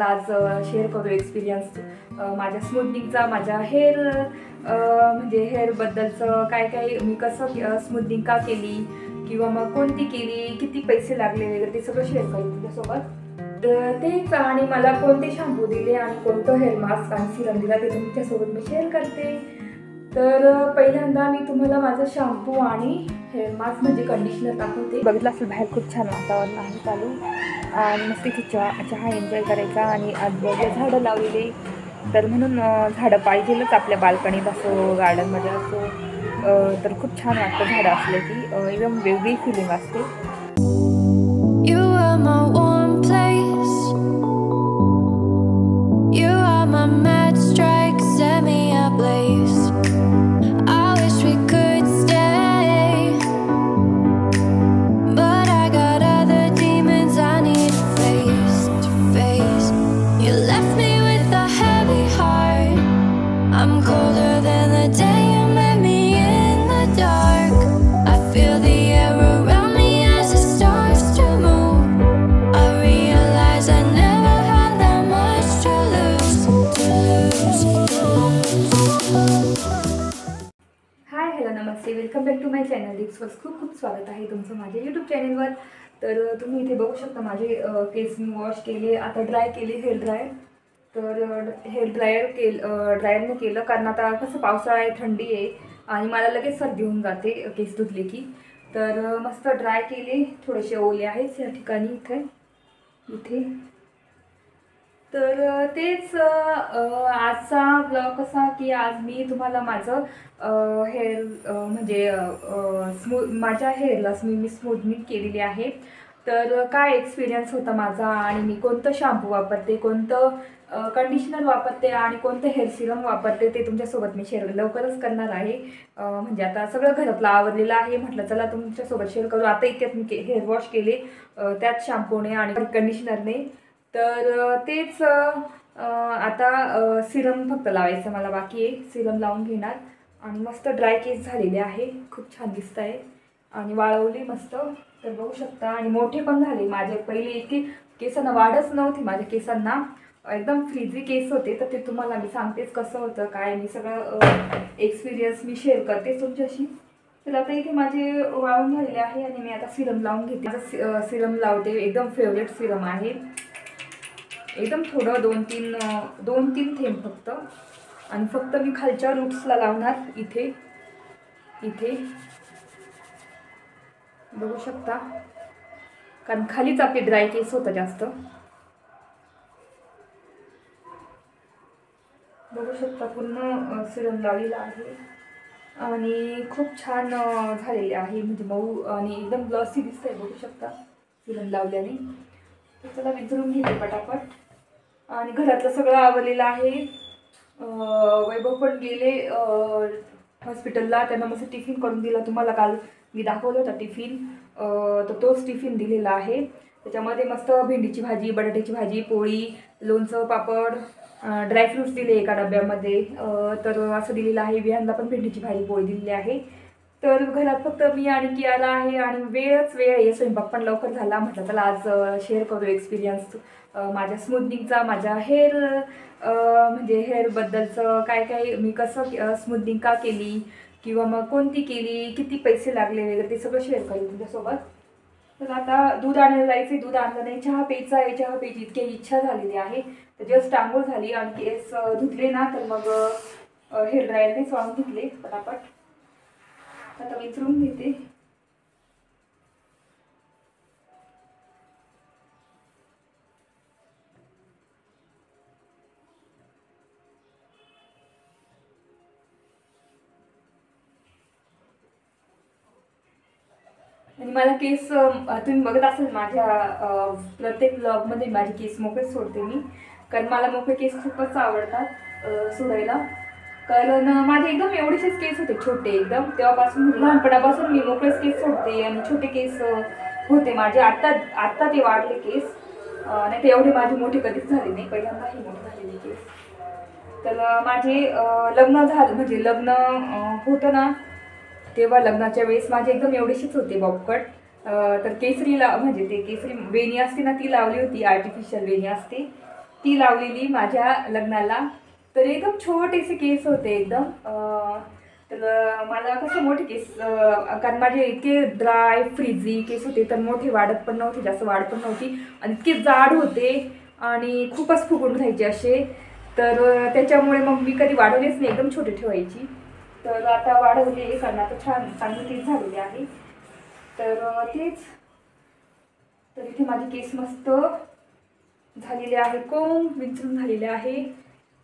आज शेअर करू एक्सपिरियन्स माझ्या स्मूथनिंगचा, माझ्या हेअर म्हणजे हेअरबद्दलचं काय काय मी कसं स्मूथनिंग का केली किंवा मग कोणती केली, किती पैसे लागले वगैरे ते सगळं शेअर करेन तुमच्यासोबत. तेच आणि मला कोणते शॅम्पू दिले आणि कोणतं हेअर मास्क आणि सिरम दिला ते तुमच्यासोबत मी शेअर करते. तर पहिल्यांदा मी तुम्हाला माझं शॅम्पू आणि हेअर मास्क म्हणजे कंडिशनर दाखवते. बघितलं असेल बाहेर खूप छान वातावरण आहे चालू आणि मस्त इथे चहा एन्जॉय करायचा आणि आजूबाजूला झाडं लावलेली, तर म्हणून झाडं पाहिजेलच आपल्या बाल्कनीत असो गार्डनमध्ये असो, तर खूप छान वाटतं झाडं असले की एकदम वेगळी फिलिंग असते. नमस्ते, welcome back to my channel. दिक्सवर्स खूप खूप स्वागत आहे तुमचं माझ्या यूट्यूब चॅनलवर. तर तुम्ही इथे बघू शकता माझे केस मी वॉश केले, आता ड्राय केले हेअर ड्रायर. तर हेअर ड्रायरने केलं कारण आता कसं पावसाळा आहे, थंडी आहे आणि मला लगेच सर्दी होऊन जाते केस धुतले की. तर मस्त ड्राय केले, थोडेसे ओले आहेत या ठिकाणी इथे. तर तेच आजचा ब्लॉग कसा की आज मी तुम्हाला माझं हेअर म्हणजे माझ्या हेअरला मी स्मूथनिंग केलेली आहे. तर काय एक्सपिरियन्स होता माझा आणि मी कोणतं शॅम्पू वापरते, कोणतं कंडिशनर वापरते आणि कोणतं हेअर सिरम वापरते ते तुमच्यासोबत मी शेअर लवकरच करणार आहे. म्हणजे आता सगळं घरातलं आवरलेलं आहे, म्हटलं चला तुमच्यासोबत शेअर करू. आता इतक्यात मी हेअर वॉश केले त्याच शॅम्पूने आणि कंडिशनरने. तर तेच आता सिरम फक्त लावायचं मला बाकी आहे. सिरम लावून घेणार आणि मस्त ड्राय केस झालेले आहे, खूप छान दिसत आहे आणि वाळवले मस्त. तर बघू शकता आणि मोठे पण झाले माझे. पहिले इतके केसांना वाढच नव्हती माझ्या केसांना, एकदम फ्रीजी केस होते. तर ते तुम्हाला मी सांगतेच कसं होतं काय, मी सगळं एक्सपिरियन्स मी शेअर करते तुमच्याशी. तर आता इथे माझे वाळून झालेले आहे आणि मी आता सिरम लावून घेते. माझं सिरम लावते, एकदम फेवरेट सिरम आहे. एकदम थोडं दोन तीन थेंब फक्त आणि फक्त मी खालच्या रूट्सला लावणार. इथे बघू शकता कारण खालीच आपले ड्राय केस होतं जास्त. बघू शकता पूर्ण सिरम लावलेला आहे आणि खूप छान झालेले आहे, म्हणजे मऊ आणि एकदम ग्लॉसी दिसतंय. बघू शकता सिरम लावल्याने. तर चला विचारून घेते पटापट. आणि घरातलं सगळं आवरलेलं आहे. वैभव पण गेले हॉस्पिटलला, त्यांना मस्त टिफिन करून दिला. तुम्हाला काल मी दाखवलं होता टिफिन, तर तोच टिफिन दिलेला आहे. त्याच्यामध्ये मस्त भेंडीची भाजी, बटाट्याची भाजी, पोळी, लोणचं, पापड, ड्रायफ्रूट्स दिले एका डब्यामध्ये. तर असं दिलेलं आहे. विहानला पण भेंडीची भाजी पोळी दिलेली आहे. तर घरात फक्त मी आणि कियाला आहे आणि वेळ आहे. स्वयंपाक पण लवकर झाला. म्हटलं चला आज शेअर करू एक्सपिरियन्स माझ्या स्मूथनिंगचा, माझ्या हेअर म्हणजे हेअरबद्दलचं काय काय मी कसं स्मूथनिंग का केली किंवा मग कोणती केली, किती पैसे लागले वगैरे ते सगळं शेअर करेन तुमच्यासोबत. तर आता दूध आणायला जायचं, दूध आणलं नाही. चहा प्यायचा आहे, चहा प्यायची इतकी इच्छा झालेली आहे. तर जस्ट आंघोळ झाली आणि केस धुतले ना, तर मग हेअर ड्रायरनेच वाळून घेतले पटापट. आता विचारून घेते. आणि मला केस तुम्ही बघत असाल माझ्या प्रत्येक ब्लॉगमध्ये माझे केस मोकळेच सोडते मी, कारण मला मोकळे केस खूपच आवडतात सोडायला. कारण माझे एकदम एवढेसेच केस होते छोटे एकदम, तेव्हापासून लहानपणापासून मी मोकळेच केस सोडते आणि छोटे केस होते माझे. आत्ता ते वाढले केस, नाही तर एवढे माझे मोठे कधीच झाले नाही, पहिल्यांदा हे मोठे झालेले केस. तर माझे लग्न झालं म्हणजे लग्न होतं ना, तेव्हा लग्नाच्या वेळेस माझे एकदम एवढेशीच होते बॉबकट. तर केसरीला म्हणजे ते केसरी वेणी असते ना ती लावली होती, आर्टिफिशियल वेणी असते. ती लावलेली माझ्या लग्नाला. तर एकदम छोटेसे केस होते एकदम. तर मला कसं मोठे केस, कारण माझे इतके ड्राय फ्रीझी केस होते, तर मोठे वाढत पण नव्हते, जास्त वाढ पण नव्हती, आणि इतके जाड होते आणि खूपच फुगून राहायचे असे. तर त्याच्यामुळे मग मी कधी वाढवलेच नाही, एकदम छोटे ठेवायची. तर आता वाढवले, कारण आता छान चांगले केस झालेले आहे. तर तेच, तर इथे माझे केस मस्त झालेले आहे, कोंब विंचरून झालेले आहे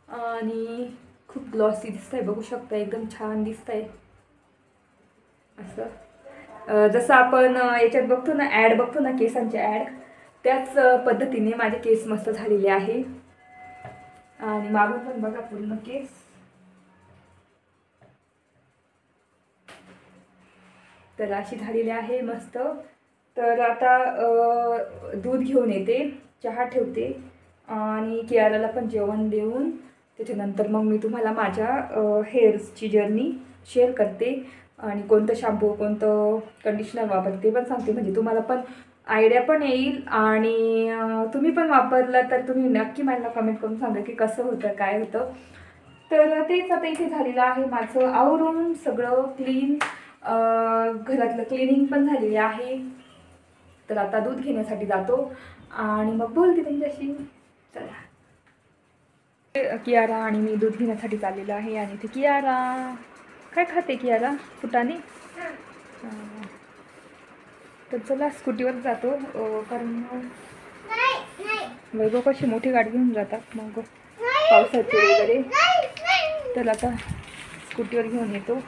आणि खूप ग्लॉसी दिसत आहे, बघू शकता, एकदम छान दिसत आहे असं. जसं आपण याच्यात बघतो ना, ॲड बघतो ना, केसांचे ॲड, त्याच पद्धतीने माझे केस मस्त झालेले आहे. आणि मागून पण बघा पूर्ण केस. तर अशी झालेली आहे मस्त. तर आता दूध घेऊन येते, चहा ठेवते आणि कियाराला पण जेवण देऊन त्याच्यानंतर मग मी तुम्हाला माझ्या हेअर्सची जर्नी शेअर करते आणि कोणतं शॅम्पू कोणतं कंडिशनर वापरते पण सांगते, म्हणजे तुम्हाला पण आयडिया पण येईल आणि तुम्ही पण वापरलं तर तुम्ही नक्की मला कमेंट करून सांगा की कसं होतं, काय होतं. तर तेच आता इथे झालेलं आहे माझं आवरून सगळं क्लीन, घरातलं क्लिनिंग पण झालेली आहे. तर आता दूध घेण्यासाठी जातो आणि मग बोलते त्यांच्याशी. चला, कियारा आणि मी दूध घेण्यासाठी चाललेलो आहे. आणि ते कियारा काय खाते, कियारा फुटाणे. तर चला स्कूटीवर जातो, कारण वैभव कशी मोठी गाडी घेऊन जातात मग पावसाचे वगैरे. तर आता स्कूटीवर घेऊन येतो.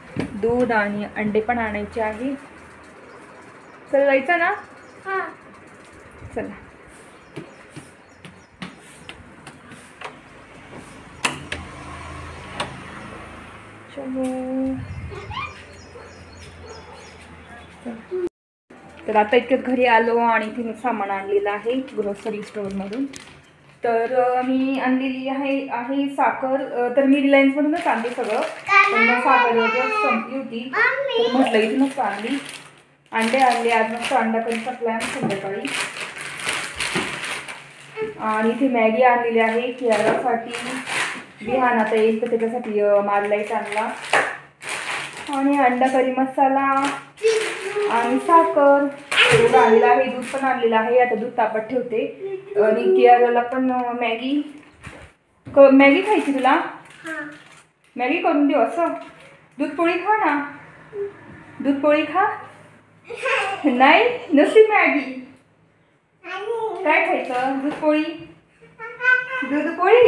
दूध आणि अंडे पण आणायचे आहे. चल जायचं ना, चला. तर आता इतक्यात घरी आलो आणि तिने सामान आणलेलं आहे ग्रोसरी स्टोअरमधून. तर मी आणलेली आहे साखर. तर मी रिलायन्समधूनच आणली सगळं, पण मग साखर वगैरे संपली होती, तर म्हटलं इथूनच आणली. अंडे आणले, आज मस्त अंडा करीचा प्लॅन संध्याकाळी. आणि इथे मॅगी आणलेली आहे कियारासाठी, विहान आता येईल तर त्याच्यासाठी मार्लाईट आणला. आणि अंडा करी मसाला आणि साखर दूध आणलेलं आहे, दूध पण आणलेलं आहे. आता दूध तापत ठेवते. आणि कियाराला पण मॅगी खायची तुला, मॅगी करून देऊ असं. दूध पोळी खा ना, दूध पोळी खा. नाही नुसती मॅगी, काय खायचं, दूध पोळी, दूध पोळी,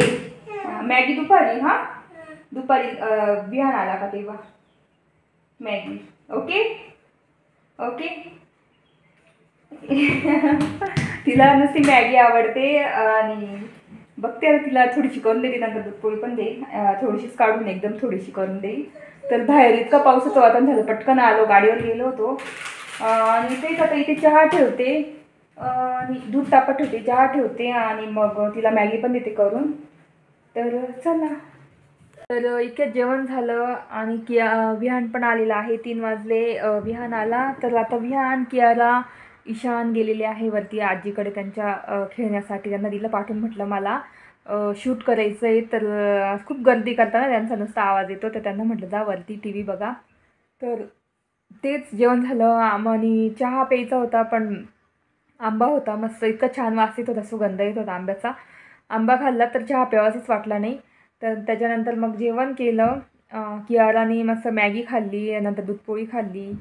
मॅगी दुपारी. हा दुपारी विहान आला का तेव्हा मॅगी. Okay okay. तिला नुसती मॅगी आवडते आणि बघते तिला थोडीशी करून देते, नंतर दूधपोळी पण देईल, थोडीशीच काढून एकदम थोडीशी करून देईल. तर बाहेर इतकं पावसाचं वातावरण झालं, पटकन आलो, गाडीवर गेलो होतो. आणि तेच आता इथे चहा ठेवते आणि दूध तापत ठेवते, चहा ठेवते आणि मग तिला मॅगी पण देते करून. तर चला, तर इतक्यात जेवण झालं आणि विहान पण आलेला आहे. 3 वाजले विहान आला. तर आता विहान, कियारा, ईशान गेलेले आहे वरती आजीकडे त्यांच्या खेळण्यासाठी. त्यांना दिलं पाठवून, म्हटलं मला शूट करायचं आहे. तर खूप गर्दी करताना त्यांचा नुसता आवाज येतो, तर त्यांना म्हटलं जा वरती टी व्ही बघा. तर तेच जेवण झालं. आणि चहा प्यायचा होता, पण आंबा होता मस्त, इतका छान वास येत होता, सुगंध येत होता आंब्याचा. आंबा खाल्ला तर चहा प्यावासाच वाटला नाही. तर त्याच्यानंतर मग जेवण केलं. कियाराने मस्त मॅगी खाल्ली, नंतर दूधपोळी खाल्ली.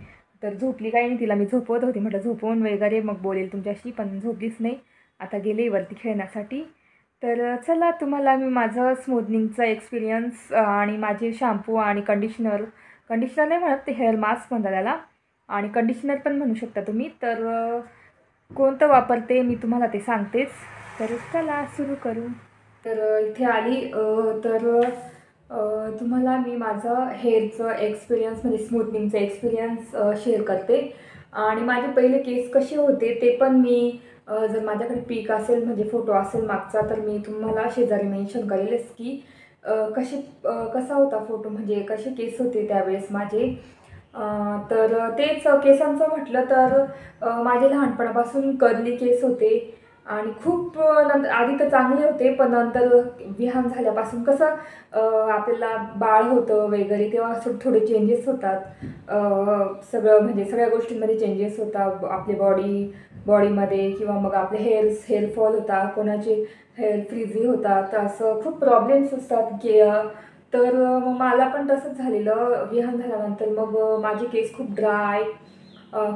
तर झोपली काही नाही, तिला मी झोपवत होती, म्हटलं झोपवून वगैरे मग बोलेल तुमच्याशी, पण झोपलीच नाही. आता गेले वरती खेळण्यासाठी. तर चला, तुम्हाला मी माझं स्मूथनिंगचा एक्सपिरियन्स आणि माझे शॅम्पू आणि कंडिशनर नाही म्हणत, ते हेअर मास्क म्हणतात त्याला, आणि कंडिशनर पण म्हणू शकता तुम्ही. तर कोणतं वापरते मी तुम्हाला ते सांगतेच. तर चला सुरू करू. तर इथे आली. तर तुम्हाला मी माझं हेअरचं एक्सपिरियन्स, म्हणजे स्मूथनिंगचं एक्सपिरियन्स शेअर करते. आणि माझे पहिले केस कसे होते ते पण मी, जर माझ्याकडे पिक असेल, म्हणजे फोटो असेल मागचा, तर मी तुम्हाला शेजारी मेन्शन करेलच की कसा होता फोटो, म्हणजे कसे केस होते त्यावेळेस माझे. तर तेच केसांचं म्हटलं तर माझे लहानपणापासून कर्ली केस होते आणि खूप नंतर आधी तर चांगले होते, पण नंतर विहान झाल्यापासून कसं आपल्याला बाळ होतं वगैरे तेव्हा थोडे चेंजेस होतात. सगळं म्हणजे सगळ्या गोष्टींमध्ये चेंजेस होतात आपली बॉडीमध्ये, किंवा मग आपले हेअरफॉल होता, कोणाचे हेअर फ्रीझी होतात, असं खूप प्रॉब्लेम्स असतात की तर मग मला पण तसंच झालेलं विहान झाल्यानंतर. मग माझे केस खूप ड्राय,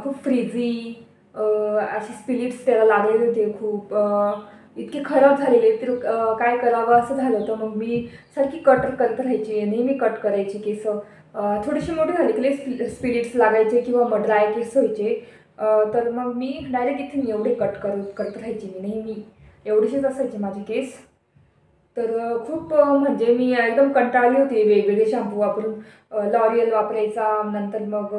खूप फ्रीझी, असे स्पिलिट्स त्याला लागलेले होते खूप, इतके खराब झालेले. तर काय करावं असं झालं होतं. मग मी सारखी कट करत राहायची, नेहमी कट करायची केस. थोडीशी मोठी झाली की स्पिलिट्स लागायचे किंवा मग ड्राय केस व्हायचे. तर मग मी डायरेक्ट इथे एवढे करत राहायची, मी नेहमी एवढीशीच असायची माझे केस. तर खूप म्हणजे मी एकदम कंटाळली होती वेगवेगळे शॅम्पू वापरून. लॉरियल वापरायचा, नंतर मग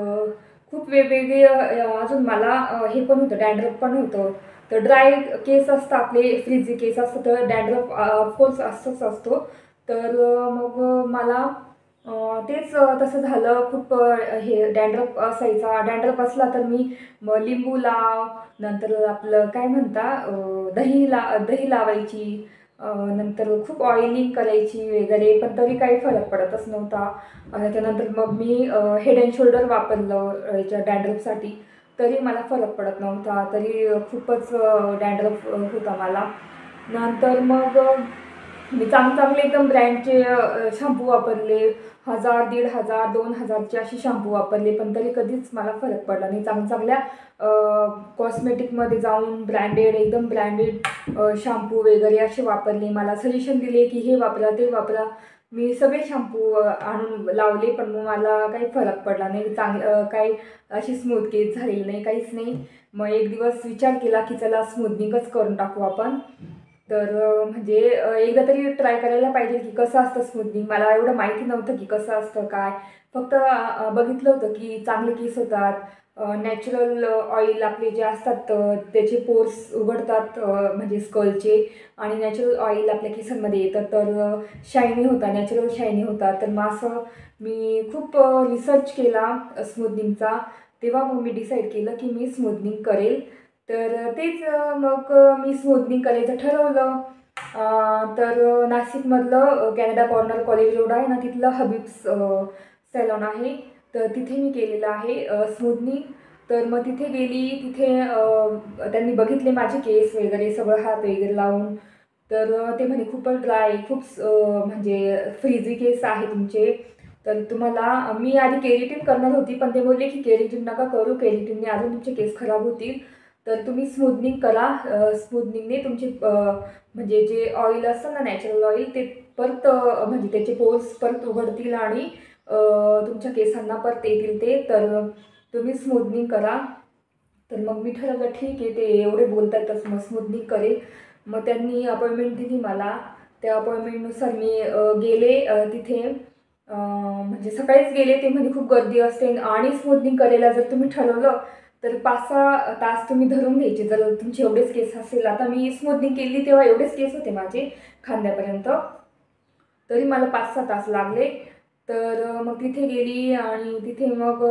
खूप वेगवेगळे अजून मला हे पण होतं, डॅन्ड्रफ पण होतं. तर ड्राय केस असतं आपले, फ्रीझी केस असतं, तर डॅन्ड्रफ ऑफकोर्स असतो. तर मग मला तेच तसं झालं. खूप हे डॅन्ड्रफ असायचा. डॅन्ड्रफ असला तर मी मग लिंबू लाव, नंतर आपलं काय म्हणता दही लावायची, नंतर खूप ऑइलिंग करायची वगैरे, पण तरी काही फरक पडतच नव्हता. त्याच्यानंतर मग मी हेड अँड शोल्डर वापरलं याच्या डॅन्ड्रफसाठी, तरी मला फरक पडत नव्हता. तरी खूपच डॅन्ड्रफ होता मला. नंतर मग मी चांगले एकदम ब्रँडचे शॅम्पू वापरले. 1000, 1500, 2000चे असे शॅम्पू वापरले, पण तरी कधीच मला फरक पडला नाही. चांगल्या कॉस्मेटिकमध्ये जाऊन एकदम ब्रँडेड शॅम्पू वगैरे असे वापरले. मला सजेशन दिले की हे वापरा, ते वापरा. मी सगळे शॅम्पू आणून लावले, पण मग मला काही फरक पडला नाही. काही अशी स्मूथ केस झालेली नाही, काहीच नाही. मग एक दिवस विचार केला की चला स्मूथनिंगच करून टाकू आपण. तर म्हणजे एकदा तरी ट्राय करायला पाहिजे की कसं असतं स्मूथनिंग. मला एवढं माहिती नव्हतं की कसं असतं काय. फक्त बघितलं होतं की चांगले केस होतात, नॅचरल ऑइल आपले जे असतात त्याचे पोर्स उघडतात, म्हणजे स्कलचे, आणि नॅचरल ऑइल आपल्या केसांमध्ये येतं, तर शायनी होता, नॅचरल शायनी होता. तर मग असं मी खूप रिसर्च केला स्मूथनिंगचा. तेव्हा मग मी डिसाईड केलं की मी स्मूथनिंग करेल. तर तेच मग मी स्मूथनिंग करायचं ठरवलं. तर नाशिकमधलं कॅनडा कॉर्नर कॉलेज रोड आहे ना, तिथलं हबीब्स सॅलॉन आहे. तर तिथे मी केलेलं आहे स्मूथनिंग. तर मग तिथे गेली, तिथे त्यांनी बघितले माझे केस वगैरे, सगळं हात वगैरे लावून. तर ते म्हणे खूपच ड्राय, खूप म्हणजे फ्रीझी केस आहे तुमचे. तर तुम्हाला मी आधी केरेटिन करणार होती, पण ते बोलले की केरेटिन नका करू, केरेटिनने अजून तुमचे केस खराब होतील. तर तुम्ही स्मूथनिंग करा. स्मूथनिंगने तुमचे म्हणजे जे ऑइल असतं ना, नॅचरल ऑइल, ते परत म्हणजे त्याचे पोर्स परत उघडतील आणि तुमच्या केसांना परत येतील ते. तर तुम्ही स्मूथनिंग करा. तर मग मी ठरवलं ठीक आहे, ते एवढे बोलतातच मग स्मूथनिंग करेल. मग त्यांनी अपॉइंटमेंट दिली मला. त्या अपॉइंटमेंटनुसार मी गेले तिथे. म्हणजे सकाळीच गेले. ते म्हणजे खूप गर्दी असते, आणि स्मूथनिंग करायला जर तुम्ही ठरवलं तर 5-6 तास तुम्ही धरून घ्यायचे, जर तुमचे एवढेच केस असेल. आता मी स्मूथनिंग केली तेव्हा एवढेच केस होते माझे खांद्यापर्यंत, तरी मला 5-6 तास लागले. तर मग तिथे गेली, आणि तिथे मग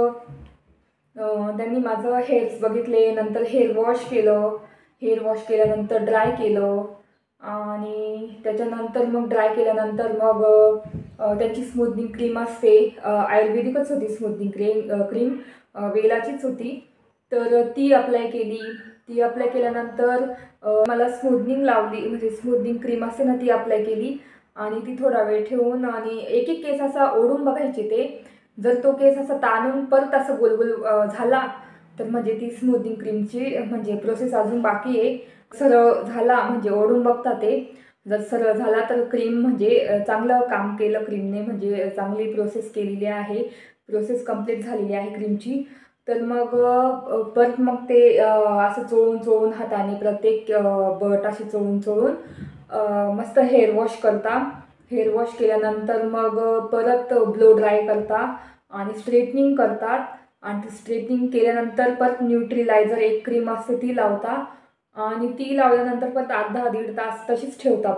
त्यांनी माझं हेअर्स बघितले, नंतर हेअर वॉश केलं. हेअर वॉश केल्यानंतर ड्राय केलं, आणि त्याच्यानंतर मग ड्राय केल्यानंतर मग त्यांची स्मूथनिंग क्रीम असते, आयुर्वेदिकच होती स्मूथनिंग क्रीम, वेलाचीच होती. तर ती अप्लाय केली. ती अप्लाय केल्यानंतर मला स्मूथनिंग लावली, म्हणजे स्मूथनिंग क्रीम असते ना, ती अप्लाय केली. आणि ती थोडा वेळ ठेवून, आणि एक एक केस असा ओढून बघायचे ते. जर तो केस असा ताणून परत असं गोलगोल झाला, तर म्हणजे ती स्मूथनिंग क्रीमची म्हणजे प्रोसेस अजून बाकी आहे. सरळ झाला म्हणजे ओढून बघता ते. जर सरळ झाला तर क्रीम म्हणजे चांगलं काम केलं क्रीमने, म्हणजे चांगली प्रोसेस केलेली आहे, प्रोसेस कंप्लीट झालेली आहे क्रीमची. तर मग परत मग ते असं चोळून हाताने प्रत्येक बट असे चोळून मस्त हेअर वॉश करता. हेअर वॉश केल्यानंतर मग परत ब्लो ड्राय करता, आणि स्ट्रेटनिंग करतात. आणि स्ट्रेटनिंग केल्यानंतर परत न्यूट्रीलायझर एक क्रीम असते ती लावता, आणि ती लावल्यानंतर परत अर्धा दीड तास तशीच ठेवता.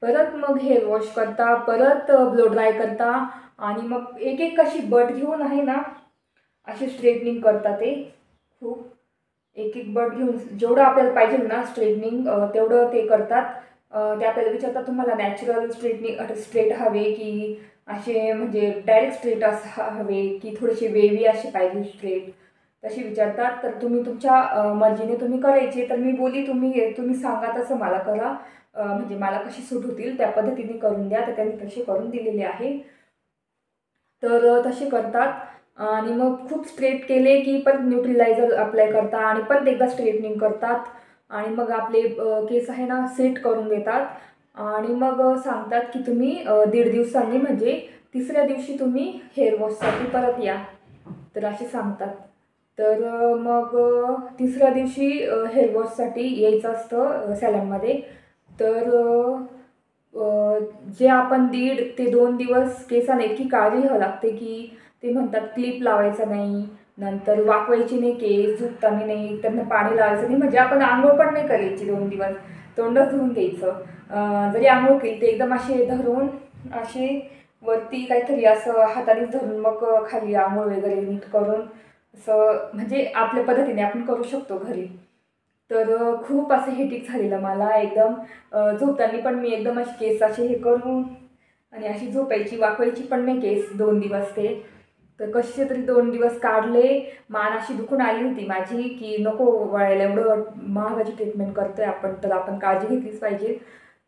परत मग हेअर वॉश करता, परत ब्लो ड्राय करता, आणि मग एक एक कशी बट घेऊन आहे ना, अशी स्ट्रेटनिंग करता ते खूप. एक एक बट घेऊन जेवढं आपल्याला पाहिजे ना स्ट्रेटनिंग तेवढं ते करतात. ते आपल्याला विचारतात तुम्हाला नॅचरल स्ट्रेट हवे की असे म्हणजे डायरेक्ट स्ट्रेट हवे की थोडेसे वेवी असे पाहिजे स्ट्रेट, तसे विचारतात. तर तुम्ही तुमच्या मर्जीने तुम्ही करायचे. तर मी बोली तुम्ही तुम्ही सांगा तसं मला करा, म्हणजे मला कशी सूट होतील त्या पद्धतीने करून द्या. तर त्यांनी तसे करून दिलेले आहे. तर तसे करतात आणि मग खूप स्ट्रेट केले की परत न्यूट्रिलायझर अप्लाय करतात आणि परत एकदा स्ट्रेटनिंग करतात आणि मग आपले केस आहे ना सेट करून देतात आणि मग सांगतात की तुम्ही 1.5 दिवसांनी म्हणजे तिसऱ्या दिवशी तुम्ही हेअर वॉशसाठी परत या, तर असे सांगतात. तर मग तिसऱ्या दिवशी हेअर वॉशसाठी यायचं असतं सॅलॉनमध्ये. तर जे आपण 1.5 ते 2 दिवस केसांना इतकी काळजी घ्यावी लागते की ते म्हणतात क्लिप लावायचं नाही, नंतर वाकवायची नाही केस, झुकताना नाही, त्यांना पाणी लावायचं नाही, म्हणजे आपण आंघोळ पण नाही करायची 2 दिवस, तोंडच धुवून घ्यायचं. जरी आंघोळ केली ते एकदम असे धरून असे वरती काहीतरी असं हाताने धरून मग खाली आंघोळ वगैरे नीट करून असं म्हणजे आपल्या पद्धतीने आपण करू शकतो घरी. तर खूप असं हेटिक झालेलं मला एकदम. झोपताना पण मी एकदम अशी केस असे हे करून आणि अशी झोपायची, वाकवायची पण नाही केस 2 दिवस ते. तर कसे तरी 2 दिवस काढले. मान अशी दुखून आली होती माझी की नको वळायला, एवढं महागाची ट्रीटमेंट करतोय आपण तर आपण काळजी घेतलीच पाहिजे.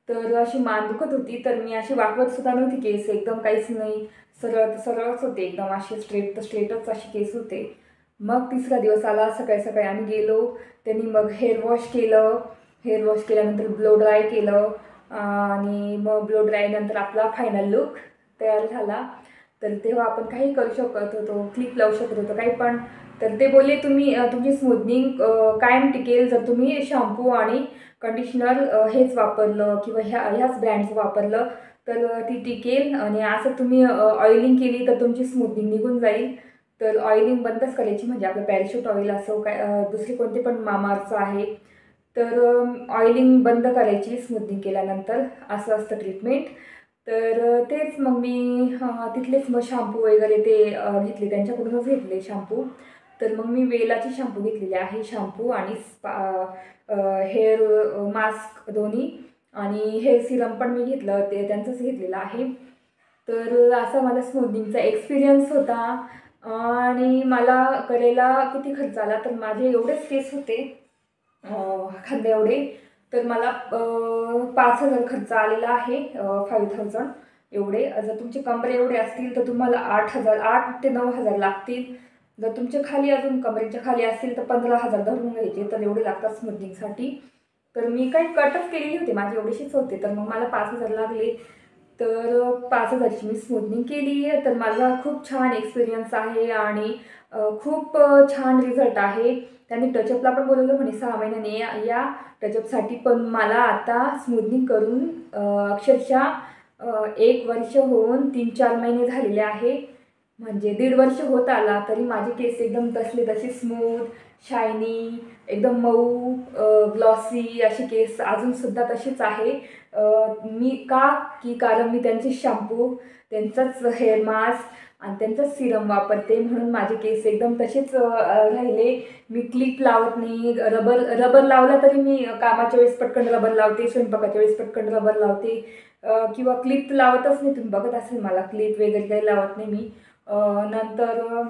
तर अशी मान दुखत होती तर मी अशी वाकवत सुद्धा नव्हती केस, एकदम काहीच नाही, सरळ सरळच होते एकदम, असे स्ट्रेट तर स्ट्रेटच असे केस होते. मग तिसरा दिवस आला, सकाळी सकाळी आम्ही गेलो. त्यांनी मग हेअर वॉश केलं. हेअर वॉश केल्यानंतर ब्लो ड्राय केलं आणि मग ब्लो ड्रायनंतर आपला फायनल लुक तयार झाला. तर तेव्हा आपण काही करू शकत होतो, क्लिप लावू शकत होतो काही पण. तर ते बोलले तुम्ही तुमची स्मूथनिंग कायम टिकेल जर तुम्ही शॅम्पू आणि कंडिशनर हेच वापरलं किंवा ह्याच ब्रँडचं वापरलं तर ती टिकेल, आणि असं तुम्ही ऑइलिंग केली तर तुमची स्मूथनिंग निघून जाईल. तर ऑइलिंग बंदच करायची, म्हणजे आपलं पॅराशूट ऑइल असो काय दुसरी कोणते पण मामाअर्थचं आहे तर ऑइलिंग बंद करायची स्मूथनिंग केल्यानंतर, असं असतं ट्रीटमेंट. तर तेच मग मी तिथलेच मग शॅम्पू वगैरे ते घेतले, त्यांच्याकडूनच घेतले शॅम्पू. तर मग मी वेलाची शॅम्पू घेतलेली आहे, शॅम्पू आणि हेअर मास्क दोन्ही, आणि हेअर सिरम पण मी घेतलं ते त्यांचंच घेतलेलं आहे. तर असा मला स्मूथनिंगचा एक्सपिरियन्स होता. आणि मला करायला किती खर्च आला तर माझे एवढेच केस होते खांदे एवढे, तर मला 5,000 खर्च आलेला आहे, 5,000 एवढे. जर तुमचे कमरे एवढे असतील तर तुम्हाला 8 ते 9,000 लागतील. जर तुमचे खाली अजून कमरेच्या खाली असतील तर 15,000 धरून घ्यायचे, तर एवढे लागतात स्मूथनिंगसाठी. तर मी काही कटच केलेली होते, माझे एवढेशीच होते, तर मग मला 5,000 लागले. तर 5,000ची मी स्मूथनिंग केली आहे. तर माझा खूप छान एक्सपिरियन्स आहे आणि खूप छान रिझल्ट आहे. त्यांनी टचअपला पण बोलवलं म्हणे 6 महिन्याने या टचअपसाठी, पण मला आता स्मूथनिंग करून अक्षरशः 1 वर्ष होऊन 3-4 महिने झालेले आहे. म्हणजे 1.5 वर्ष होत आला तरी माझे केस एकदम तसले तसे स्मूथ, शायनी, एकदम मऊ, ग्लॉसी असे केस अजूनसुद्धा तसेच आहे. मी कारण मी त्यांचे शॅम्पू, त्यांचंच हेअर मास्क आणि त्यांचंच सिरम वापरते, म्हणून माझे केस एकदम तसेच राहिले. मी क्लिप लावत नाही, रबर लावला तरी मी कामाच्या वेळेस पटकन रबर लावते, स्वयंपाकाच्या वेळेस पटकन रबर लावते, किंवा क्लिप लावतच नाही. तुम्ही बघत असेल मला क्लिप वगैरे काही लावत नाही मी. नंतर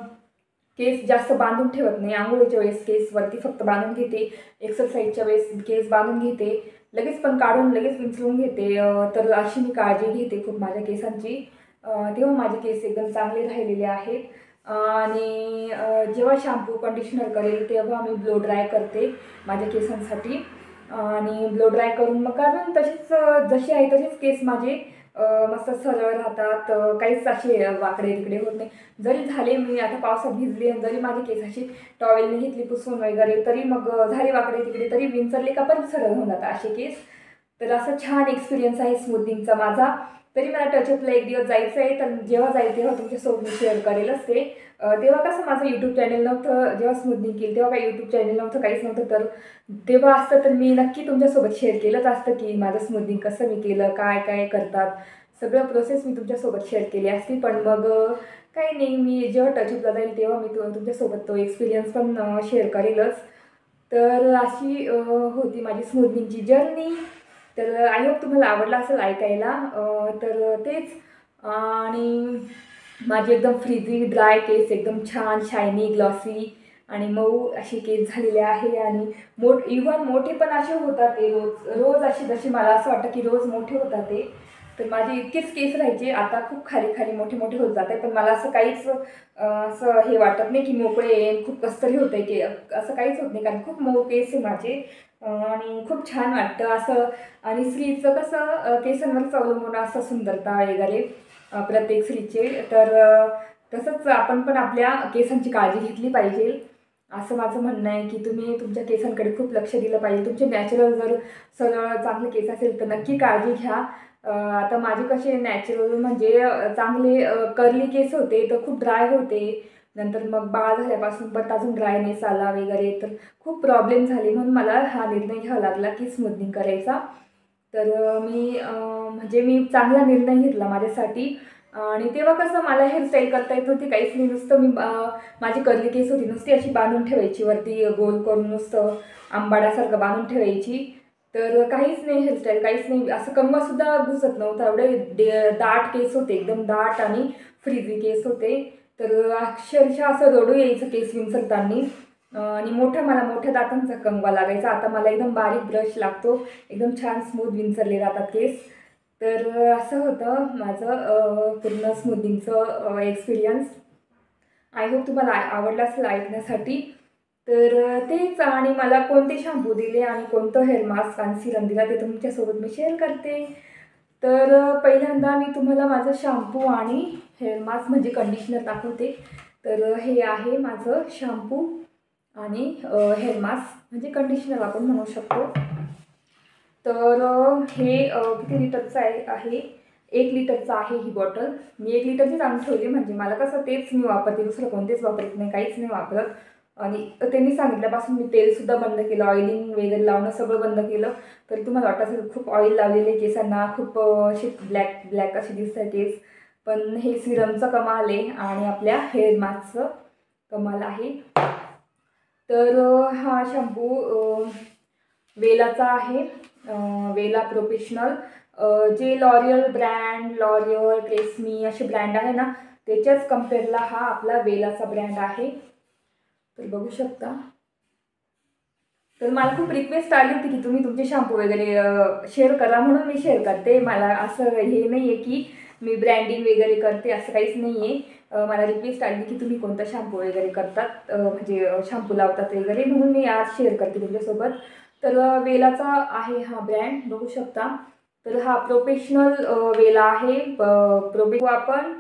केस जास्त बांधून ठेवत नाही. आंघोळीच्या वेळेस केस वरती फक्त बांधून घेते, एक्सरसाइजच्या वेळेस केस बांधून घेते, लगेच पण काढून लगेच विंचरून घेते. तर अशी मी काळजी घेते खूप माझ्या केसांची. तेव्हा माझे केस एकदम चांगले राहिलेले आहेत. आणि जेव्हा शॅम्पू कंडिशनर करेल तेव्हा मी ब्लो ड्राय करते माझ्या केसांसाठी, आणि ब्लो ड्राय करून मग कारण तसेच जसे आहे तसेच केस माझे मस्त सरळ राहतात, काहीच असे वाकडे तिकडे होत नाही. जरी झाले मी आता पावसात भिजले आणि जरी माझे केस अशी टॉवेलने घेतली पुसून वगैरे तरी मग झाले वाकडे तिकडे, तरी विंचरले का पण सरळ होऊन जातात असे केस. तर असं छान एक्सपिरियन्स आहे स्मूथनिंगचा माझा. तरी मला टचअपला 1 दिवस जायचं आहे, तर जेव्हा जाईल तेव्हा तुमच्यासोबत मी शेअर करेलच ते. तेव्हा कसं माझं यूट्यूब चॅनल नव्हतं, जेव्हा स्मूथनिंग केली तेव्हा काही यूट्यूब चॅनल नव्हतं, काहीच नव्हतं. तर तेव्हा असतं तर मी नक्की तुमच्यासोबत शेअर केलंच असतं की माझं स्मूथनिंग कसं मी केलं, काय काय करतात, सगळं प्रोसेस मी तुमच्यासोबत शेअर केली असती. पण मग काही नाही, मी जेव्हा टचअपला जाईल तेव्हा मी तुमच्यासोबत तो एक्सपिरियन्स पण शेअर करेलच. तर अशी होती माझी स्मूथनिंगची जर्नी. तर आय होप तुम्हाला आवडलं असेल ऐकायला. तर तेच. आणि माझी एकदम फ्रीझी ड्राय केस एकदम छान शायनी ग्लॉसी आणि मऊ अशी केस झालेले आहे. आणि इव्हन मोठे पण असे होतात ते रोज रोज असे, जसे मला असं वाटतं की रोज मोठे होतात ते. तर माझे इतकेच केस राहायचे, आता खूप खाली खाली मोठे मोठे होत जाते. पण मला असं काहीच असं हे वाटत नाही की मोकळे खूप कसतरी होतं की असं काहीच होत नाही, कारण खूप मऊ केस आहे माझे. आणि खूप छान वाटतं असं. आणि स्त्रीचं कसं केसांवरच अवलंबून असं सुंदरता वगैरे प्रत्येक स्त्रीचे. तर तसंच आपण पण आपल्या केसांची काळजी घेतली पाहिजे, असं माझं म्हणणं आहे. की तुम्ही तुमच्या केसांकडे खूप लक्ष दिलं पाहिजे. तुमचे नॅचरल जर सरळ चांगले केस असेल तर नक्की काळजी घ्या. आता माझे कसे नॅचरल म्हणजे चांगले कर्ली केस होते, तर खूप ड्राय होते. नंतर मग बाळ झाल्यापासून पण अजून ड्रायनेस आला वगैरे, तर खूप प्रॉब्लेम झाले. म्हणून मला हा निर्णय घ्यावा लागला की स्मूथनिंग करायचा. तर म्हणजे मी चांगला निर्णय घेतला माझ्यासाठी. आणि तेव्हा कसं मला हेअरस्टाईल करता येत नव्हती, काहीच नाही. नुसतं मी माझी कर्ली केस होती, नुसती अशी बांधून ठेवायची वरती गोल करून, नुसतं आंबाड्यासारखं बांधून ठेवायची. तर काहीच नाही हेअरस्टाईल, काहीच नाही. असं कंगवासुद्धा घुसत नव्हता, एवढे दाट केस होते, एकदम दाट आणि फ्रीझी केस होते. तर अक्षरशः असं रडू यायचं केस विंचरताना. आणि मला मोठ्या दातांचा कंगवा लागायचा. आता मला एकदम बारीक ब्रश लागतो, एकदम छान स्मूथ विंचरले जातात केस. तर असं होतं माझं पूर्ण स्मूथिंगचं एक्सपिरियन्स. आय होप तुम्हाला आवडलं असेल ऐकण्यासाठी. तर तेच. आणि मला कोणते शॅम्पू दिले आणि कोणतं हेअर मास्क आणि सिरम दिला ते तुमच्यासोबत मी शेअर करते. तर पहिल्यांदा मी तुम्हाला माझं शॅम्पू आणि हेअर मास्क म्हणजे कंडिशनर दाखवते. तर हे आहे माझं शॅम्पू आणि हेअर मास्क म्हणजे कंडिशनर आपण म्हणू शकतो. तर हे किती लिटरचं आहे 1 लिटरचं आहे ही बॉटल. मी 1 लिटरचीच आणून ठेवली, म्हणजे मला कसं तेच मी वापरते, दुसरं कोणतेच वापरत नाही, काहीच नाही वापरत. आणि त्यांनी सांगितल्यापासून मी तेलसुद्धा बंद केलं, ऑइलिंग वगैरे लावणं सगळं बंद केलं. तरी तुम्हाला वाटत असेल खूप ऑइल लावलेले केसांना, खूप असे ब्लॅक ब्लॅक असे दिसत आहे केस. पण हे सिरमचं कमाल आहे आणि आपल्या हेअर मास्कचं कमाल आहे. तर हा शॅम्पू वेलाचा आहे, वेला प्रोफेशनल. जे लॉरियल ब्रँड, लॉरियल, ट्रेस्मी असे ब्रँड आहे ना, त्याच्याच कम्पेअरला हा आपला वेलाचा ब्रँड आहे. तर बघू शकता. तर मला खूप रिक्वेस्ट आली होती की तुम्ही तुमचे शॅम्पू वगैरे शेअर करा, म्हणून मी शेअर करते. मला असं हे नाही आहे की मी ब्रँडिंग वगैरे करते, असं काहीच नाही आहे. मला रिक्वेस्ट आली की तुम्ही कोणता शॅम्पू वगैरे करतात, म्हणजे शॅम्पू लावतात वगैरे, म्हणून मी आज शेअर करते तुमच्यासोबत. तर वेलाचा आहे हा ब्रँड, बघू शकता. तर हा प्रोफेशनल वेला आहे. आपण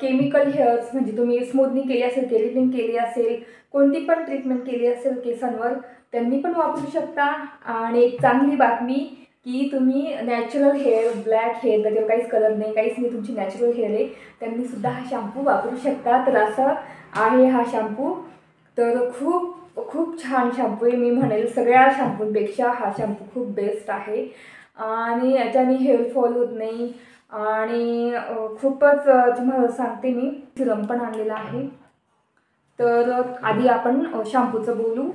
केमिकल हेअर्स म्हणजे तुम्ही स्मूथनिंग केली असेल, केरेटिन केली असेल, कोणती पण ट्रीटमेंट केली असेल केसांवर, त्यांनी पण वापरू शकता. आणि एक चांगली बातमी की तुम्ही नॅचरल हेअर, ब्लॅक हेअर, त्याच्यावर काहीच कलर नाही, काहीच नाही, तुमची नॅचरल हेअर आहे, त्यांनीसुद्धा हा शॅम्पू वापरू शकता. तर असं आहे हा शॅम्पू. तर खूप खूप छान शॅम्पू आहे. मी म्हणेल सगळ्या शॅम्पूंपेक्षा हा शॅम्पू खूप बेस्ट आहे. आणि याच्याने हेअरफॉल होत नाही. आणि खूपच तुम्हाला सांगते, मी सिरम पण आणलेला आहे. तर आधी आपण शॅम्पूचं बोलू.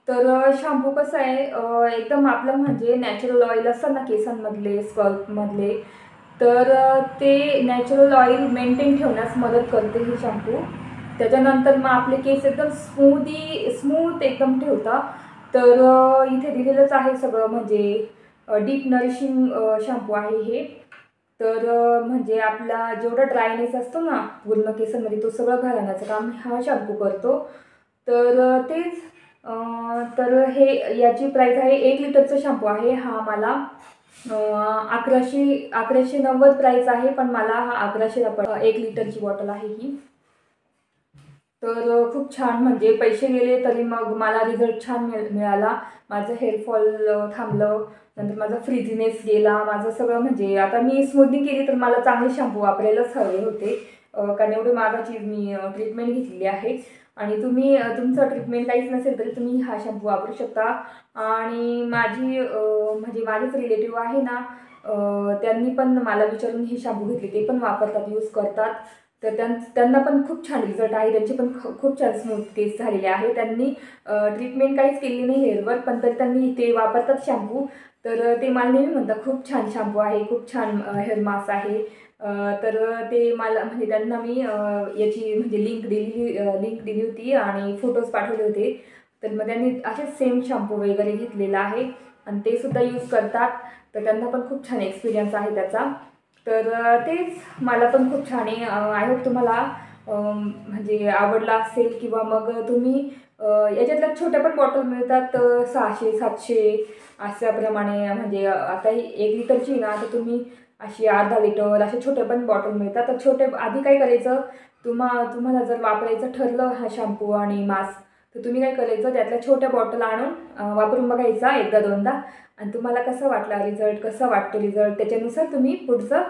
तर शॅम्पू कसं आहे, एकदम आपलं म्हणजे नॅचरल ऑइल असतं ना केसांमधले, स्कल्पमधले, तर ते नॅचरल ऑइल मेंटेन ठेवण्यास मदत करते हे शॅम्पू. त्याच्यानंतर मग आपले केस एकदम स्मूथ एकदम ठेवता. तर इथे दिलेलंच आहे सगळं, म्हणजे डीप नरिशिंग शॅम्पू आहे हे. तर म्हणजे आपला जेवढा ड्रायनेस असतो ना पूर्ण केसांमध्ये, तो सगळं घालवण्याचं काम हा शॅम्पू करतो. तर तेच. तर हे याची प्राईस आहे, 1 लिटरचं शॅम्पू आहे हा. मला 1190 प्राईस आहे, पण मला हा 1100ला 1 लिटरची बॉटल आहे ही. तर खूप छान, म्हणजे पैसे गेले तरी मग मला रिझल्ट छान मिळाला. माझं हेअरफॉल थांबलं, नंतर माझा फ्रीझीनेस गेला, माझं सगळं. म्हणजे आता मी स्मूथनिंग केली तर मला चांगले शॅम्पू वापरायलाच हवे होते, कारण एवढी महागाची मी ट्रीटमेंट घेतलेली आहे. आणि तुम्ही तुमचं ट्रीटमेंट काहीच नसेल तरी तुम्ही हा शॅम्पू वापरू शकता. आणि म्हणजे माझेच रिलेटिव्ह आहे ना, त्यांनी पण मला विचारून हे शॅम्पू घेतले, ते पण वापरतात, यूज करतात. तर त्यांना पण खूप छान रिझल्ट आहे, त्यांचे पण खूप छान स्मूथ केस झालेले आहे. त्यांनी ट्रीटमेंट काहीच केली नाही हेअरवर, पण तरी त्यांनी ते वापरतात शॅम्पू. तर ते मला नेहमी म्हणतात खूप छान शॅम्पू आहे, खूप छान हेअर मास्क आहे. तर ते मला म्हणजे त्यांना मी याची म्हणजे लिंक दिली होती आणि फोटोज पाठवले होते. तर मग त्यांनी असेच सेम शॅम्पू वगैरे घेतलेला आहे आणि ते सुद्धा यूज करतात. तर त्यांना पण खूप छान एक्सपिरियन्स आहे त्याचा. तर तेच मला पण खूप छान आहे. आय होप तुम्हाला म्हणजे आवडला असेल किंवा मग तुम्ही याच्यातल्या छोट्या पण बॉटल मिळतात 600-700 अशाप्रमाणे. म्हणजे आता ही 1 लिटरची ना, तर तुम्ही अशी अर्धा लिटर असे छोटे पण बॉटल मिळतात. तर छोटे आधी काय करायचं, तुम्हाला जर वापरायचं ठरलं हा शॅम्पू आणि मास्क, तर तुम्ही काय करायचं, त्यातल्या छोट्या बॉटल आणून वापरून बघायचा 1दा-2दा आणि तुम्हाला कसा वाटला रिझल्ट, कसा वाटतो रिझल्ट, त्याच्यानुसार तुम्ही पुढचं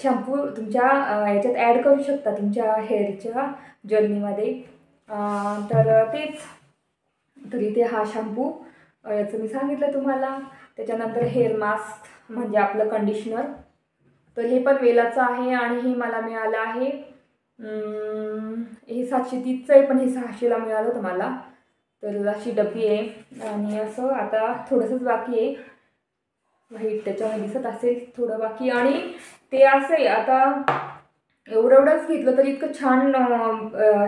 शॅम्पू तुमच्या याच्यात ॲड करू शकता तुमच्या हेअरच्या जर्नीमध्ये. तर तेच. तर इथे हा शॅम्पू याचं मी सांगितलं तुम्हाला. त्याच्यानंतर हेअर मास्क म्हणजे आपलं कंडिशनर. तर हे पण वेलाचं आहे आणि हे मला मिळालं आहे हे 730चं आहे, पण हे 600ला मिळालं होतं मला. तर अशी डब्बी आहे आणि असं आता थोडंसंच बाकी आहे. व्हाईट त्याच्यामध्ये दिसत असेल थोडं बाकी. आणि ते असं आहे, आता एवढंच घेतलं तर इतकं छान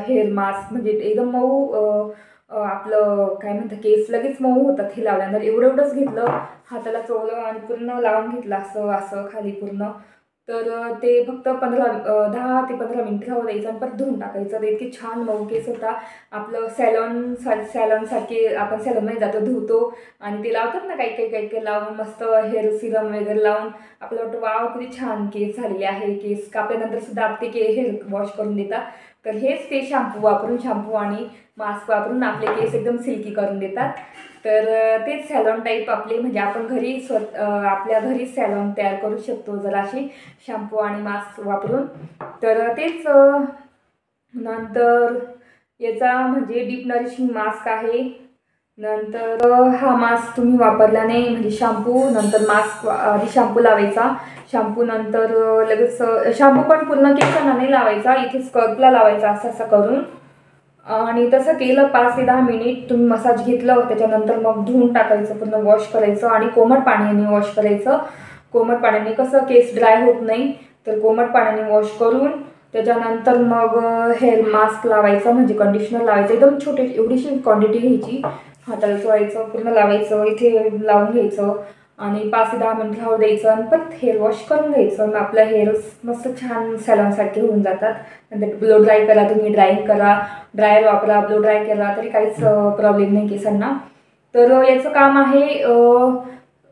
हेअर मास्क म्हणजे एकदम मऊ आपलं काय म्हणतात केस लगेच मऊ होतात हे लावल्यानंतर. एवढंच घेतलं, हाताला चोळलं आणि पूर्ण लावून घेतलं असं असं खाली पूर्ण. तर ते फक्त 10 ते 15 मिनिट राहू द्यायचं आणि परत धुवून टाकायचं. तर इतके छान मऊ केस होता. आपलं सॅलॉनसारखे आपण सॅलॉनमध्ये जातो, धुतो आणि ते लावतात ना काही काही लावून मस्त हेअर सिरम वगैरे लावून आपलं वाटतं वाव किती छान केस झालेले आहे. केस कापल्यानंतर सुद्धा आपले हेअर वॉश करून देतात. तर हेच ते शॅम्पू आणि मास्क वापरून आपले केस एकदम सिल्की करून देतात. तर तेच सॅलॉन टाईप आपले म्हणजे आपण घरी आपल्या घरी सॅलॉन तयार करू शकतो जर अशी शॅम्पू आणि मास्क वापरून. तर तेच. नंतर याचा म्हणजे डीप नरिशिंग मास्क आहे. नंतर हा मास्क तुम्ही वापरल्याने म्हणजे शॅम्पू नंतर मास्क, आधी शॅम्पू लावायचा, शॅम्पू नंतर लगेच शॅम्पू पण पूर्ण केसांना नाही लावायचा, इथे स्कर्पला लावायचा असं असं करून. आणि तसं केलं 5 ते 10 मिनिट तुम्ही मसाज घेतलं, त्याच्यानंतर मग धुवून टाकायचं, पूर्ण वॉश करायचं आणि कोमट पाण्याने वॉश करायचं. कोमट पाण्याने कसं केस ड्राय होत नाही, तर कोमट पाण्याने वॉश करून त्याच्यानंतर मग हेअर मास्क लावायचं म्हणजे कंडिशनर लावायचं. एकदम एवढीशी क्वांटिटी घ्यायची, हाताला चोळायचं, पूर्ण लावायचं, इथे लावून घ्यायचं आणि 5 ते 10 मिनिट राहू द्यायचं आणि परत हेअर वॉश करून घ्यायचं. मग आपलं हेअर मस्त छान सॅलॉनसारखे होऊन जातात. नंतर ब्लो ड्राय करा, तुम्ही ड्रायिंग करा, ड्रायर वापरा, ब्लो ड्राय केला तरी काहीच प्रॉब्लेम नाही केसांना. तर याचं काम आहे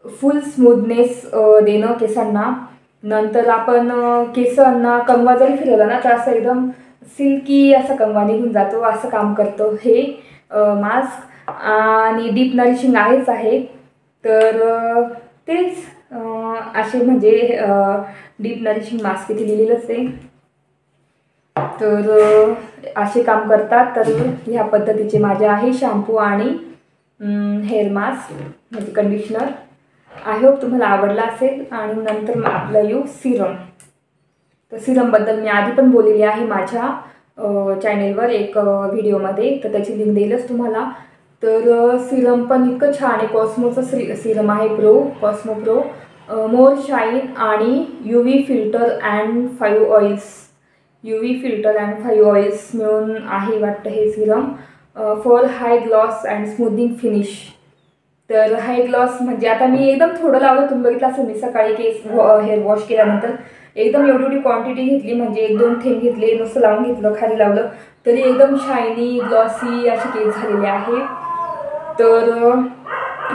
फुल स्मूथनेस देणं केसांना. नंतर आपण केसांना कंगवा जरी फिरवला ना, तर असं एकदम सिल्की असा कंगवा निघून जातो, असं काम करतं हे मास्क. आणि डीप नरिशिंग आहे. तर तेच असे म्हणजे डीप नरिशिंग मास्क इथे लिहिलेलंच आहे. तर असे काम करतात. तर ह्या पद्धतीचे माझे आहे शॅम्पू आणि हेअर मास्क म्हणजे कंडिशनर. आय होप तुम्हाला आवडला असेल. आणि नंतर आपलं येऊ सिरम. तर सिरमबद्दल मी आधी पण बोललेली आहे माझ्या चॅनेलवर एक व्हिडिओमध्ये, तर त्याची लिंक देईलच तुम्हाला. तर सिरम पण इतकं छान आहे. कॉस्मोचं सिरम आहे कॉस्मो प्रो मोर शाईन आणि UV फिल्टर अँड 5 ऑइल्स मिळून आहे वाटतं हे Serum for high gloss and smoothing finish. तर हाय ग्लॉस म्हणजे आता मी एकदम थोडं लावलं, तुम्ही बघितलं असेल मी सकाळी केस हेअर वॉश केल्यानंतर एकदम एवढी क्वांटिटी घेतली, म्हणजे 1-2 थेंब घेतले, नुसतं लावून घेतलं, खाली लावलं तरी एकदम शायनी ग्लॉसी असे केस झालेले आहे. तर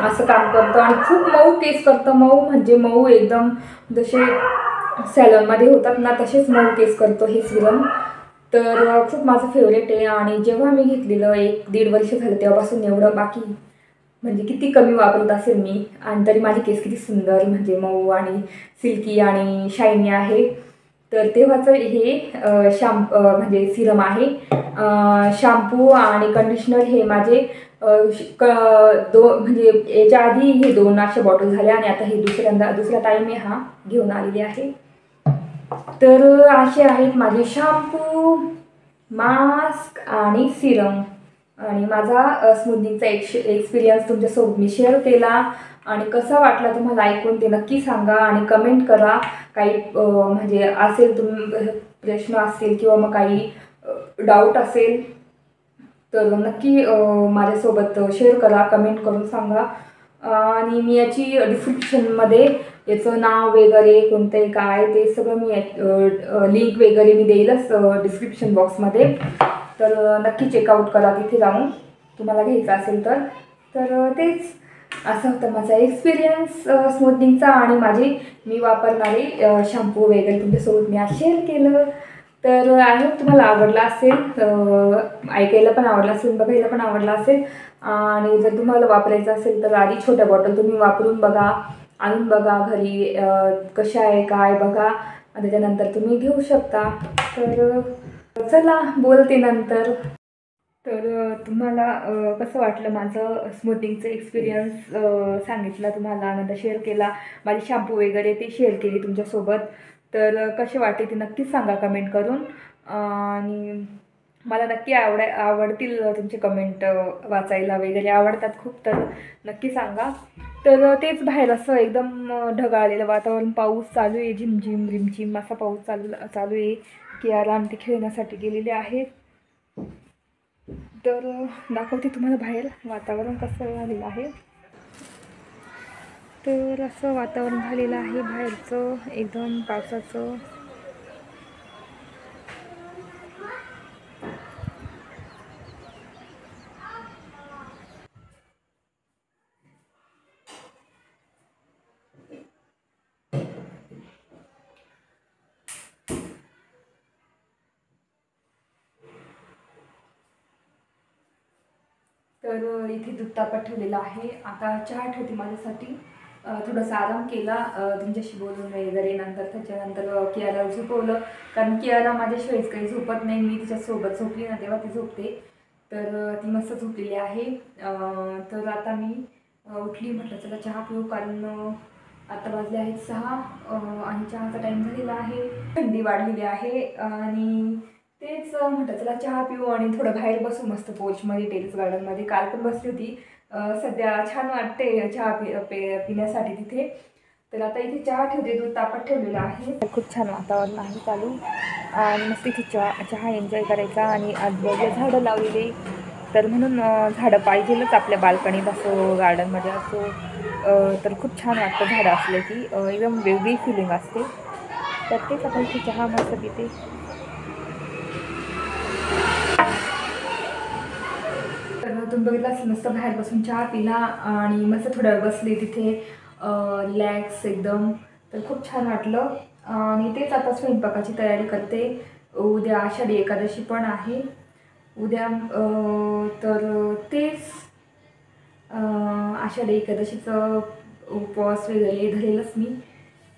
असं काम करतं आणि खूप मऊ केस करतं. मऊ म्हणजे मऊ एकदम जसे सॅलॉनमध्ये होतात ना तसेच मऊ केस करतो हे सिरम. तर खूप माझं फेवरेट आहे. आणि जेव्हा मी घेतलेलं 1-1.5 वर्ष झालं तेव्हापासून एवढं बाकी म्हणजे किती कमी वापरत असेल मी, आणि तरी माझे केस किती सुंदर म्हणजे मऊ आणि सिल्की आणि शायनी आहे. तर तेव्हाचं हे म्हणजे सिरम आहे. शॅम्पू आणि कंडिशनर हे माझे म्हणजे याच्या आधी हे 2 अशा बॉटल झाल्या आणि आता हे दुसरा टाईम मी हा घेऊन आलेली आहे. तर असे आहेत माझे शॅम्पू, मास्क आणि सिरम आणि माझा स्मूथनिंगचा एक्सपिरियन्स तुमच्यासोबत मी शेअर केला. आणि कसा वाटला तुम्हाला ऐकून ते नक्की सांगा आणि कमेंट करा. काही म्हणजे असेल प्रश्न असेल किंवा मग काही डाऊट असेल तर नक्की माझ्यासोबत शेअर करा, कमेंट करून सांगा. आणि मी याची डिस्क्रिप्शनमध्ये याचं नाव वगैरे कोणतं काय ते सगळं मी लिंक वगैरे मी देईलच डिस्क्रिप्शन बॉक्समध्ये. तर नक्की चेकआउट करा तिथे जाऊन तुम्हाला घ्यायचं असेल तर. तर तेच असं होतं माझा एक्सपिरियन्स स्मूथनिंगचा आणि मी वापरणारे शॅम्पू वगैरे तुमच्यासोबत मी आज शेअर केलं. तर आहे तुम्हाला आवडला असेल, ऐकायला पण आवडला असेल, बघायला पण आवडला असेल. आणि जर तुम्हाला वापरायचं असेल तर आधी छोट्या बॉटल तुम्ही वापरून बघा, आणून बघा घरी कशा आहे काय बघा आणि त्याच्यानंतर तुम्ही घेऊ शकता. तर चला बोलते नंतर. तर तुम्हाला कसं वाटलं माझं स्मूथनिंगचं एक्सपिरियन्स सांगितलं तुम्हाला, नंतर शेअर केला, माझे शॅम्पू वगैरे ते शेअर केली तुमच्यासोबत. तर कसे वाटते ते नक्कीच सांगा कमेंट करून. आणि मला नक्की आवडतील तुमचे कमेंट वाचायला वगैरे, आवडतात खूप. तर नक्की सांगा. तर तेच बाहेर असं एकदम ढगाळलेलं वातावरण, पाऊस चालू आहे, झिमझिम रिमझिम असा पाऊस चालू आहे. कियारा आणि ते खेळण्यासाठी गेलेले आहेत. तर दाखवते तुम्हाला बाहेर वातावरण कसं झालेलं आहे. तर असं वातावरण झालेलं आहे बाहेरचं एकदम पावसाचं. तर इथे दूध तापत ठेवलेलं आहे. आता चहा ठेवते माझ्यासाठी. थोडासा आराम केला तुमच्याशी बोलून वगैरे. नंतर त्याच्यानंतर कियाला झोपवलं, कारण कियाला माझ्याशिवायच काही झोपत नाही. मी तिच्यासोबत झोपली ना तेव्हा ती झोपते. तर ती मस्त झोपलेली आहे. तर आता मी उठली, म्हटलं चला चहा पिऊ, कारण आता वाजले आहेत 6 आणि चहाचा टाईम झालेला आहे. थंडी वाढलेली आहे आणि तेच म्हटलं चला चहा पिऊ आणि थोडं बाहेर बसू मस्त पोर्चमध्ये, टेरेस गार्डनमध्ये. काल पण बसली होती. सध्या छान वाटते चहा पिण्यासाठी तिथे. तर आता इथे चहा ठेवते, दूध तापत ठेवलेलं आहे. खूप छान वातावरण आहे चालू आणि मस्त इथे चहा एन्जॉय करायचा. आणि आजूबाजूला झाडं लावलेली, तर म्हणून झाडं पाहिजेलच आपल्या बाल्कनीत असो, गार्डनमध्ये असो. तर खूप छान वाटतं झाडं असले की, एकदम वेगळी फिलिंग असते. तर तेच आता इथे चहा मस्त पिते. तुम्ही बघितलं असेल, मस्त बाहेर बसून चहा पिला आणि मस्त थोडा वेळ बसले तिथे रिलॅक्स एकदम. तर खूप छान वाटलं. आणि तेच आता स्वयंपाकाची तयारी करते. उद्या आषाढी एकादशी पण आहे उद्या. तर तेच आषाढी एकादशीचं उपवास वगैरे धरेलच मी.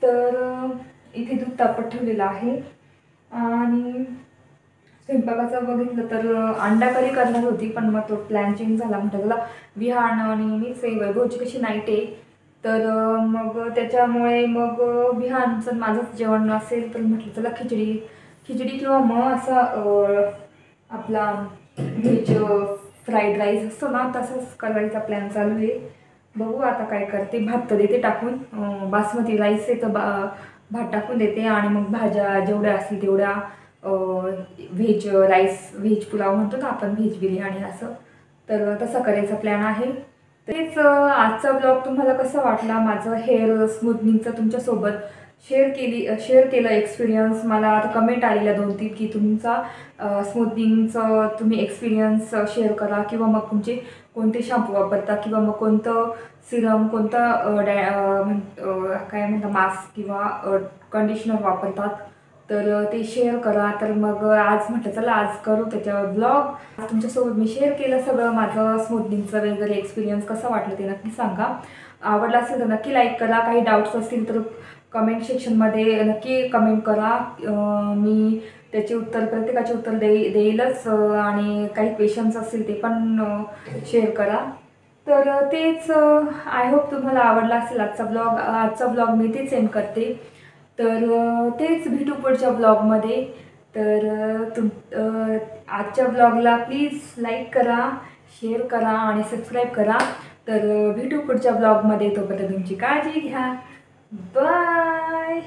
तर इथे दूध तापत ठेवलेलं आहे. आणि स्वयंपाकाचं बघितलं तर अंडा करी करणार होती, पण मग तो प्लॅन चेंज झाला. म्हटलं तुला विहान आणि मीच वैभवची कशी नाईट आहे, तर मग त्याच्यामुळे मग विहानचं माझंच जेवण असेल. तर म्हटलं चला खिचडी किंवा मग असा आपला व्हेज फ्राईड राईस असतो ना, तसंच करायचा प्लॅन चालू आहे. बघू आता काय करते. भात तर देते टाकून, बासमती राईस आहे तर भात टाकून देते. आणि मग भाज्या जेवढ्या असतील तेवढ्या, व्हेज राईस, व्हेज पुलाव म्हणतो ना आपण, व्हेज बिर्याणी असं. तर तसं करायचा प्लॅन आहे. तेच आजचा ब्लॉग तुम्हाला कसा वाटला, माझं हेअर स्मूथनिंगचं तुमच्यासोबत शेअर केलं एक्सपिरियन्स. मला आता कमेंट आलेल्या 2-3 की तुमचा स्मूथनिंगचं तुम्ही एक्सपिरियन्स शेअर करा, किंवा मग तुमचे कोणते शॅम्पू वापरता, किंवा मग कोणतं सिरम, कोणता काय म्हणता मास्क किंवा कंडिशनर वापरतात, तर ते शेअर करा. तर मग आज म्हटलं चला आज करू त्याच्यावर ब्लॉग. तुमच्यासोबत मी शेअर केलं सगळं माझं स्मूथनिंगचं वगैरे एक्सपिरियन्स. कसं वाटलं ते नक्की सांगा. आवडलं असेल तर नक्की लाईक करा. काही डाऊट्स असतील तर कमेंट सेक्शनमध्ये नक्की कमेंट करा. मी त्याचे उत्तर, प्रत्येकाचे उत्तर देईलच. आणि काही क्वेश्चन्स असतील ते पण शेअर करा. तर तेच आय होप तुम्हाला आवडला असेल आजचा ब्लॉग मी तेच सेंड करते. तर तेच भेटू पुढच्या ब्लॉगमध्ये. तर आजच्या ब्लॉगला प्लीज लाईक करा, शेअर करा आणि सबस्क्राईब करा. तर भेटू पुढच्या ब्लॉगमध्ये. तोपर्यंत तुमची काळजी घ्या. बाय.